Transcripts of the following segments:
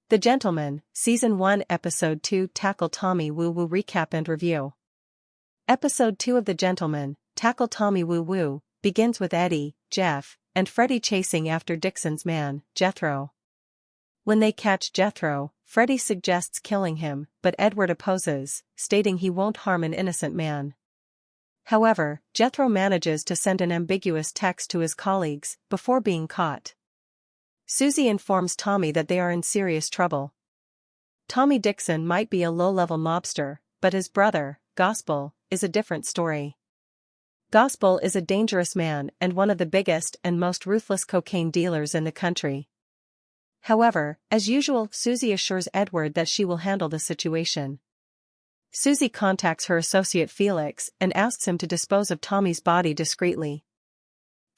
The Gentleman, Season 1 Episode 2 Tackle Tommy Woo Woo Recap and Review. Episode 2 of The Gentleman, Tackle Tommy Woo Woo, begins with Eddie, Jeff, and Freddie chasing after Dixon's man, Jethro. When they catch Jethro, Freddie suggests killing him, but Edward opposes, stating he won't harm an innocent man. However, Jethro manages to send an ambiguous text to his colleagues before being caught. Susie informs Tommy that they are in serious trouble. Tommy Dixon might be a low-level mobster, but his brother, Gospel, is a different story. Gospel is a dangerous man and one of the biggest and most ruthless cocaine dealers in the country. However, as usual, Susie assures Edward that she will handle the situation. Susie contacts her associate Felix and asks him to dispose of Tommy's body discreetly.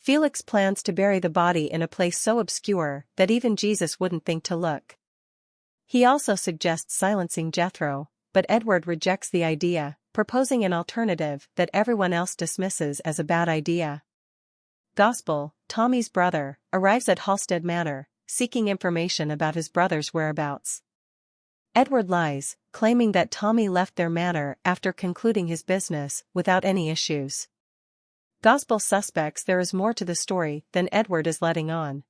Felix plans to bury the body in a place so obscure that even Jesus wouldn't think to look. He also suggests silencing Jethro, but Edward rejects the idea, proposing an alternative that everyone else dismisses as a bad idea. Gospel, Tommy's brother, arrives at Halstead Manor, seeking information about his brother's whereabouts. Edward lies, claiming that Tommy left their manor after concluding his business without any issues. Gospel suspects there is more to the story than Edward is letting on.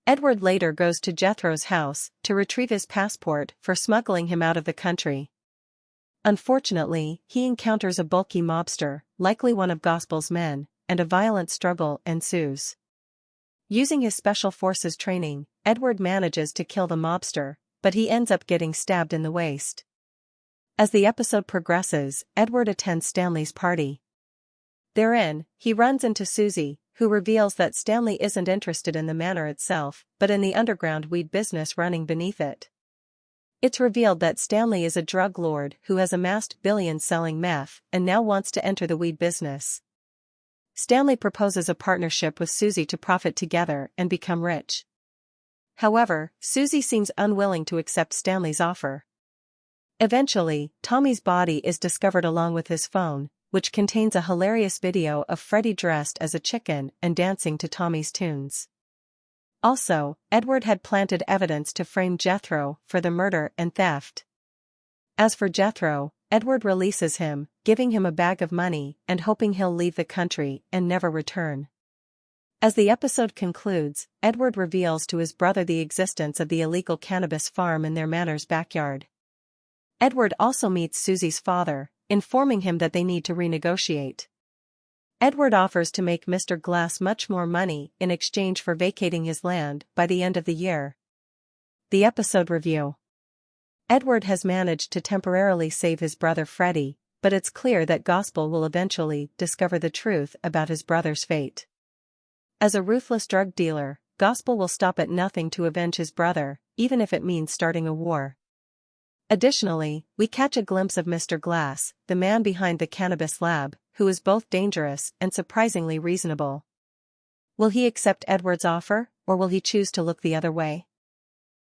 Edward later goes to Jethro's house to retrieve his passport for smuggling him out of the country. Unfortunately, he encounters a bulky mobster, likely one of Gospel's men, and a violent struggle ensues. Using his special forces training, Edward manages to kill the mobster, but he ends up getting stabbed in the waist. As the episode progresses, Edward attends Stanley's party. Therein, he runs into Susie, who reveals that Stanley isn't interested in the manor itself, but in the underground weed business running beneath it. It's revealed that Stanley is a drug lord who has amassed billions selling meth and now wants to enter the weed business. Stanley proposes a partnership with Susie to profit together and become rich. However, Susie seems unwilling to accept Stanley's offer. Eventually, Tommy's body is discovered along with his phone, which contains a hilarious video of Freddie dressed as a chicken and dancing to Tommy's tunes. Also, Edward had planted evidence to frame Jethro for the murder and theft. As for Jethro, Edward releases him, giving him a bag of money and hoping he'll leave the country and never return. As the episode concludes, Edward reveals to his brother the existence of the illegal cannabis farm in their manor's backyard. Edward also meets Susie's father, informing him that they need to renegotiate. Edward offers to make Mr. Glass much more money in exchange for vacating his land by the end of the year. The episode review. Edward has managed to temporarily save his brother Freddie, but it's clear that Gospel will eventually discover the truth about his brother's fate. As a ruthless drug dealer, Gospel will stop at nothing to avenge his brother, even if it means starting a war. Additionally, we catch a glimpse of Mr. Glass, the man behind the cannabis lab, who is both dangerous and surprisingly reasonable. Will he accept Edward's offer, or will he choose to look the other way?